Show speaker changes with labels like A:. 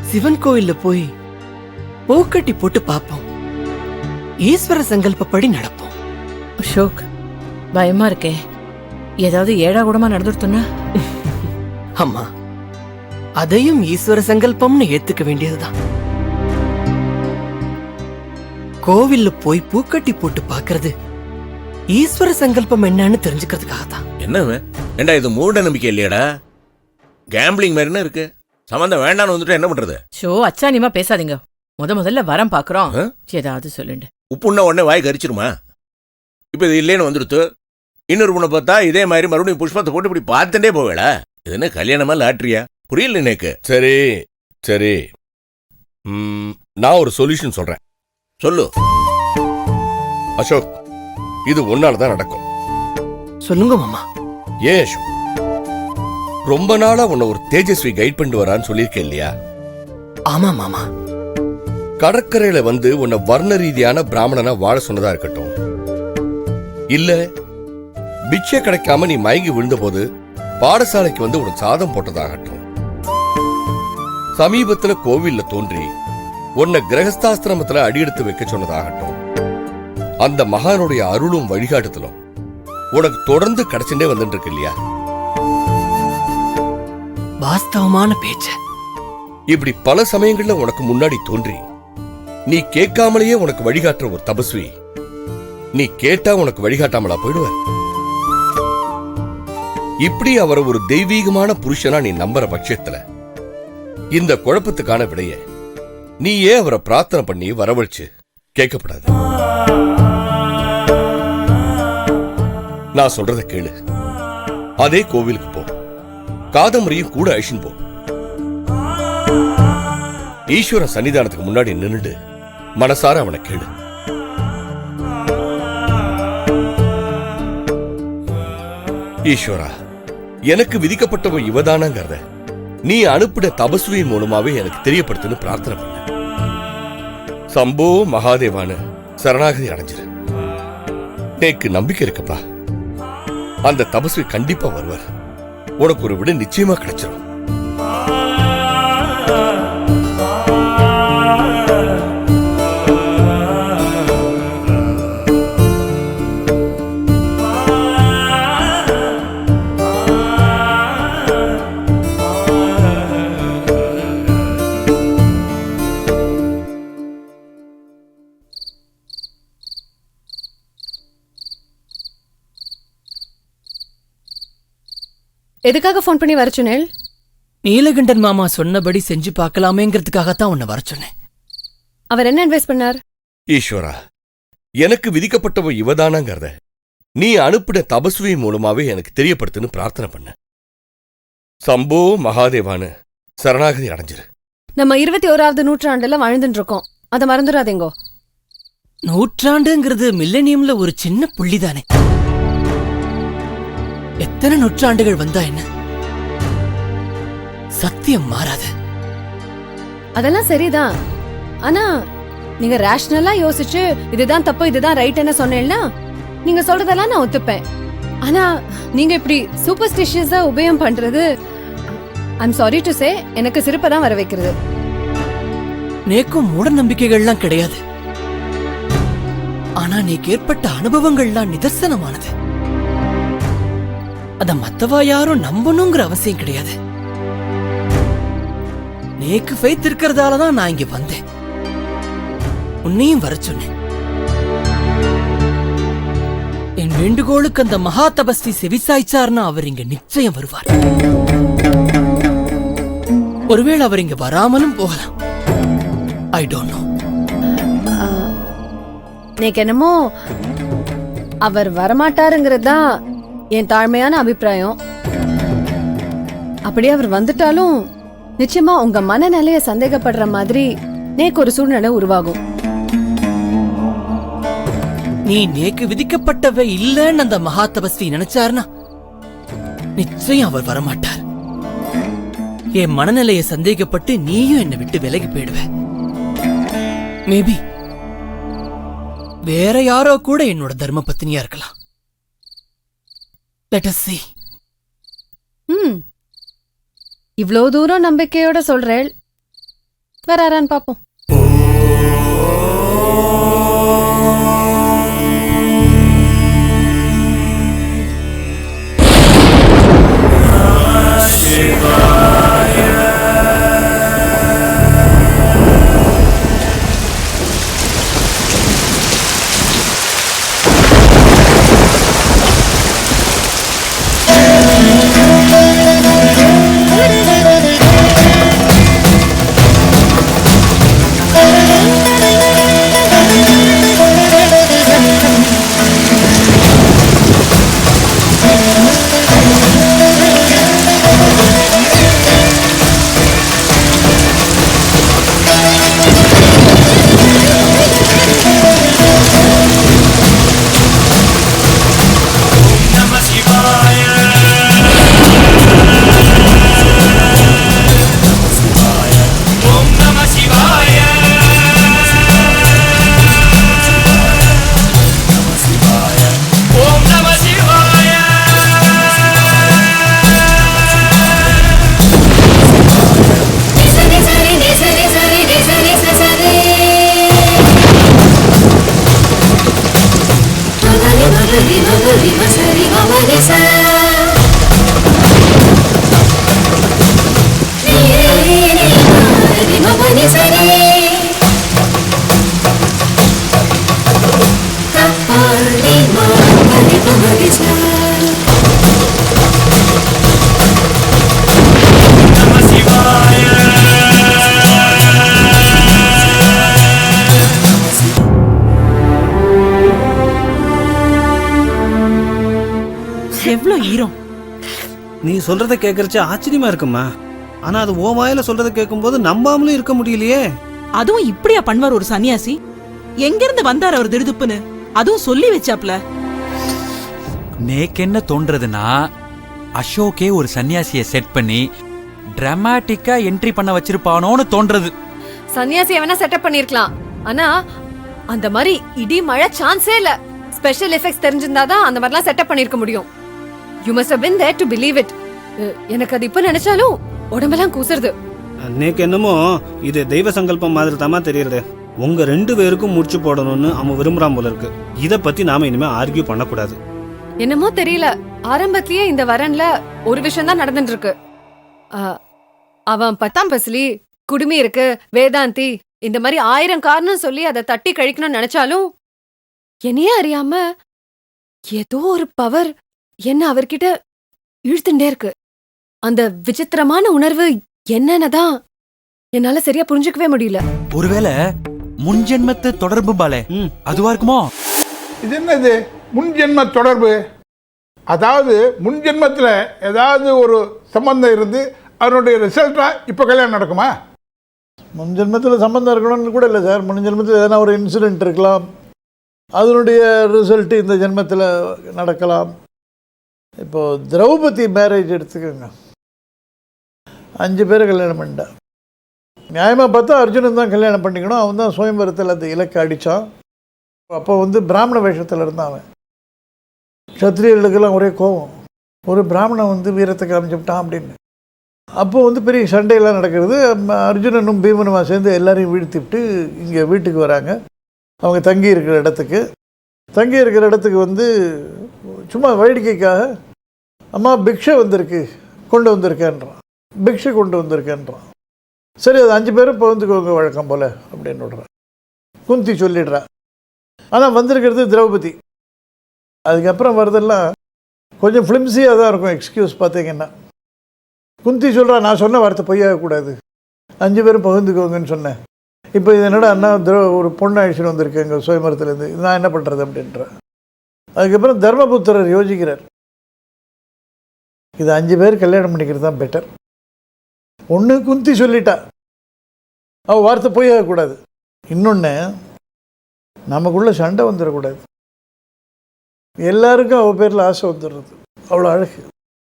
A: சிவன் கோயில்ல போய் பூக்கட்டி போட்டு பாப்போம். ஈஸ்வர சங்கல்பப்படி நடப்போம்.
B: அசோக், பயமா இருக்கே. ஏதாவது ஏடா கூடமா நடந்துடுத்துன்னா?
A: அம்மா, அதையும் ஈஸ்வர சங்கல்பம்னு ஏத்துக்க வேண்டியதுதான். கோவில்ல போய் பூக்கட்டி போட்டு பாக்குறது ஈஸ்வர சங்கல்பம் என்னன்னு தெரிஞ்சுக்கிறதுக்காக தான்.
C: என்ன இது மூட நம்பிக்கை இல்லையாடா? கேம்பிளிங் மாதிரின்னு இருக்கு. சம்பந்தம் வேண்டான்னு வந்துட்டு என்ன பண்றது?
B: ஷோ, அச்சானியமா பேசாதீங்க. முதல்ல வரம் பாக்குறோம். ஏதாவது சொல்லுண்டு.
C: உப்புன்னா உடனே வாய் கரிச்சிருமா? இப்ப இது இல்லேன்னு வந்துடுத்து. இன்னொரு பொண்ணை பார்த்தா இதே மாதிரி மறுபடியும் புஷ்பத்தை போட்டு இப்படி பார்த்துட்டே போவேல. இது என்ன கல்யாணமா லாட்ரியா? புரியல எனக்கு.
D: சரி சரி, நான் ஒரு சொல்யூஷன் சொல்றேன்.
C: சொல்லு
D: அசோக், இது ஒன்னாலதான் நடக்கும்.
A: சொல்லுங்க மாமா.
D: ஏன் அசோக், ரொம்ப நாளா உன்னை ஒரு தேஜஸ்வி கைட் பண்ணிட்டு வரான்னு சொல்லியிருக்கேன் இல்லையா?
A: ஆமா மாமா.
D: கடற்கரையில வந்து உன்னை வர்ண ரீதியான பிராமணனா வாழ சொன்னதா இருக்கட்டும், இல்ல பிட்சை கிடைக்காம நீ மயங்கி விழுந்த போது பாடசாலைக்கு வந்து உனக்கு சாதம் போட்டதாகட்டும், சமீபத்துல கோவில்ல தோன்றி உன்னை கிரகஸ்தாசிரமத்துல அடியெடுத்து வைக்க சொன்னதாகட்டும், அந்த மகானுடைய அருளும் வழிகாட்டுதலும் உனக்கு தொடர்ந்து கிடைச்சுட்டே வந்துட்டு இருக்கு இல்லையா?
A: வாஸ்தவமான பேச்ச.
D: இப்படி பல சமயங்கள்ல உனக்கு முன்னாடி தோன்றி நீ கேட்காமலேயே உனக்கு வழிகாட்டுற ஒரு தபஸ்வி, நீ கேட்டா உனக்கு வழிகாட்டாமலா போயிடுவ? இப்படி அவரை ஒரு தெய்வீகமான புருஷனா நீ நம்புற பட்சத்துல இந்த குழப்பத்துக்கான விடைய நீ ஏன் அவரை பிரார்த்தனை பண்ணி வரவழைச்சு கேட்கப்படாது? நான் சொல்றத கேளு. அதே கோவிலுக்கு போ, காதம்பரியும் கூட அழிச்சுன்னு போ. ஈஸ்வர சன்னிதானத்துக்கு முன்னாடி நின்னுட்டு மனசார அவனை கேளு. ஈஸ்வரா, எனக்கு விதிக்கப்பட்டவ இவதானங்கிறத நீ அனுப்பின தபஸ்வியின் மூலமாவே எனக்கு தெரியப்படுத்துன்னு பிரார்த்தனை பண்ண. சம்போ மகாதேவான்னு சரணாகதி அடைஞ்சிரு. எனக்கு நம்பிக்கை இருக்குப்பா, அந்த தபஸ்வி கண்டிப்பா வருவார். உனக்கு ஒரு விட நிச்சயமா கிடைச்சிடும்.
E: எதுக்காக போன் பண்ணி வர சொன்னேன்?
A: நீலகண்டன் மாமா சொன்னபடி செஞ்சு பார்க்கலாமேங்கிறதுக்காகத்தான் உன்னை வர சொன்னேன்.
E: அவர் என்ன அட்வைஸ் பண்ணார்?
D: ஈஸ்வரா, எனக்கு விதிக்கப்பட்டவ இவதானங்கிறத நீ அனுப்பின தபஸ்வியின் மூலமாவே எனக்கு தெரியப்படுத்துன்னு பிரார்த்தனை பண்ண. சம்போ மகாதேவான்னு சரணாகதி அடைஞ்சிரு.
E: நம்ம 21வது நூற்றாண்டுல வாழ்ந்துட்டு இருக்கோம், அதை மறந்துடாதீங்கோ.
A: நூற்றாண்டுங்கிறது மில்லனியம்ல ஒரு சின்ன புள்ளிதானே. எத்தனை நூற்றாண்டுகள் வந்தா என்ன, சத்தியம் மாறாது.
E: அதெல்லாம் சரிதான். ஆனா நீங்க ரேஷனலா யோசிச்சு இதுதான் தப்பு இதுதான் ரைட் என்ன சொன்னேன்னா நீங்க சொல்றதெல்லாம் நான் ஒத்துப்பேன். ஆனா நீங்க இப்படி சூப்பர்ஸ்டிஷியஸா உபயோகம் பண்றது, ஐம் சாரி டு சே, எனக்கு சிரிப்பை தான் வர வைக்கிறது.
A: நேக்கும் மூட நம்பிக்கைகள்லாம் கிடையாது. ஆனா நீக்கு ஏற்பட்ட அனுபவங்கள்லாம் நிதர்சனமானது. அத மத்தவா யாரும் நம்பணுங்கிற அவசியம் கிடையாது. நேக்கு ஃபெய்த் இருக்கிறதாலதான் நான் இங்க வந்தேன். உன்னையும் வர சொன்னேன். என் வேண்டுகோளுக்கு அந்த மகா தபஸ்வி செவிசாய்ச்சார்னா அவர் இங்க நிச்சயம் வருவார். ஒருவேளை அவர் இங்க வராமலும் போகலாம். I don't know.
E: நேக்கு என்னமோ அவர் வரமாட்டாருங்கிறதுதான் என் தாழ்மையான அபிப்பிராயம். அப்படியே அவர் வந்துட்டாலும் நிச்சயமா உங்க மனநிலைய சந்தேகப்படுற மாதிரி நேக்கு ஒரு சூழ்நிலை உருவாகும்.
A: நீ நேக்கு விதிக்கப்பட்டவை இல்லன்னு அந்த மகா தபஸ்வி நினைச்சாருனா நிச்சயம் அவர் வரமாட்டார். என் மனநிலைய சந்தேகப்பட்டு நீயும் என்னை விட்டு விலகி போயிடுவ. மேபி வேற யாரோ கூட என்னோட தர்ம பத்தினியா இருக்கலாம். Let us see.
E: இவ்ளோ தூரம் நம்பிக்கையோட சொல்றேன். வராரான்னு பாப்போம்.
F: எவ்வளவு ஈரம்.
G: நீ சொல்றத கேக்குறச்சு ஆச்சரியமா இருக்குமா? ஆனா அது ஓ வாயில சொல்றத கேட்கும்போது நம்பாமலும் இருக்க முடியலையே.
F: அதுவும் இப்படியா பண்ணுவார் ஒரு சன்னியாசி? எங்க இருந்து வந்தார் அவர் திடுதுப்புன்னு? அதுவும் சொல்லி வச்சாப்ல.
H: நேக்கு என்ன தோன்றதுன்னா, அசோக்கே ஒரு சன்னியாசிய செட் பண்ணி டிராமாட்டிக்கா என்ட்ரி பண்ண வச்சிருப்பானோன்னு தோன்றது.
E: சன்னியாசி வேணா செட்டப் பண்ணிருக்கலாம். ஆனா அந்த மாதிரி இடி மழை சான்ஸே இல்ல. ஸ்பெஷல் எஃபெக்ட்ஸ் தெரிஞ்சிருந்தாதான் அந்த மாதிரிலாம் செட்டப் பண்ணிருக்க முடியும். You must have been there to believe it. எனக்கு அது இப்ப நினைச்சாலும் உடம்பெல்லாம் கூசுறது.
G: நேக்கு என்னமோ இது தெய்வ சங்கல்பம் மாதிரி தாமா தெரியுது. உங்க 2 பேருக்கும் முடிச்சு போடணும்னு அவன் விரும்புறான் போல இருக்கு. இத பத்தி நாம இனிமே ஆர்கியூ பண்ணக்கூடாது.
E: என்னமோ தெரியல, ஆரம்பத்திலேயே இந்த வரன்ல ஒரு விஷயம் தான் நடந்துட்டு இருக்கு. அவன் 10ஆம் பசலி, குடுமி இருக்கு, வேதாந்தி, இந்த மாதிரி 1000 காரணம் சொல்லி அதை தட்டி கழிக்கணும்னு நினைச்சாலும் என்னையே அறியாம ஏதோ ஒரு பவர் என்ன அவர்கிட்ட இழுத்துட்டே இருக்கு. அந்த விசித்திரமான உணர்வு என்னன்னதான் என்னால சரியா புரிஞ்சுக்கவே முடியல.
H: ஒருவேளை முன்ஜென்மத்து தொடர்பு பாலே அதுவா இருக்குமோ?
I: இது என்னது முன்ஜென்ம தொடர்பு? அதாவது முன்ஜென்மத்தில் ஏதாவது ஒரு சம்பந்தம் இருந்து அதனுடைய ரிசல்ட்டா இப்போ கல்யாணம் நடக்குமா?
J: முன்ஜென்மத்தில் சம்பந்தம் இருக்கணும்னு கூட இல்லை சார். முன்ஜென்மத்தில் எதனா ஒரு இன்சிடென்ட் இருக்கலாம், அதனுடைய ரிசல்ட்டு இந்த ஜென்மத்தில் நடக்கலாம். இப்போது திரௌபதி மேரேஜ் எடுத்துக்கோங்க. 5 பேரை கல்யாணம் பண்ணிட்டான். நியாயமாக பார்த்தா அர்ஜுனன் தான் கல்யாணம் பண்ணிக்கணும். அவன் தான் சுயம்பரத்தில் அந்த இலக்கை அடித்தான். அப்போ பிராமண வேஷத்தில் இருந்தான் அவன். சத்திரியர்களுக்கெல்லாம் ஒரே கோபம், ஒரு பிராமணன் வீரத்தை காமிச்சுட்டான் அப்படின்னு. அப்போ பெரிய சண்டையெல்லாம் நடக்கிறது. அர்ஜுனனும் பீமனுமா சேர்ந்து எல்லாரையும் வீழ்த்திவிட்டு இங்கே வீட்டுக்கு வராங்க. அவங்க தங்கி இருக்கிற இடத்துக்கு சும்மா வேடிக்கைக்காக அம்மா பிக்ஷை கொண்டு வந்திருக்கேன்றான். பிக்ஷை கொண்டு வந்திருக்கேன்றான். சரி, அது 5 பேரும் பகிர்ந்துக்கோங்க வழக்கம் போல் அப்படின்னு விடுறான். குந்தி சொல்லிடுறா. ஆனால் வந்திருக்கிறது திரௌபதி. அதுக்கப்புறம் வரதெல்லாம் கொஞ்சம் ஃபிலிம்ஸியாக தான் இருக்கும். எக்ஸ்கியூஸ் பார்த்தீங்கன்னா குந்தி சொல்கிறா, நான் சொன்ன வார்த்தை பொய்யாகக்கூடாது, 5 பேரும் பகிர்ந்துக்கோங்கன்னு சொன்னேன். இப்போ இது என்னடா அண்ணா ஒரு பொண்ணு அழிச்சுன்னு வந்திருக்கேங்க சுயமரத்துலேருந்து, நான் என்ன பண்ணுறது அப்படின்றேன். அதுக்கப்புறம் தர்மபுத்திரர் யோசிக்கிறார், இது 5 பேர் கல்யாணம் பண்ணிக்கிறது தான் பெட்டர். ஒன்று குந்தி சொல்லிட்டா, அவள் வார்த்தை போயாகக்கூடாது. இன்னொன்று, நமக்குள்ளே சண்டை வந்துடக்கூடாது. எல்லாருக்கும் அவள் பேரில் ஆசை வந்துடுறது. அவ்வளோ அழகு.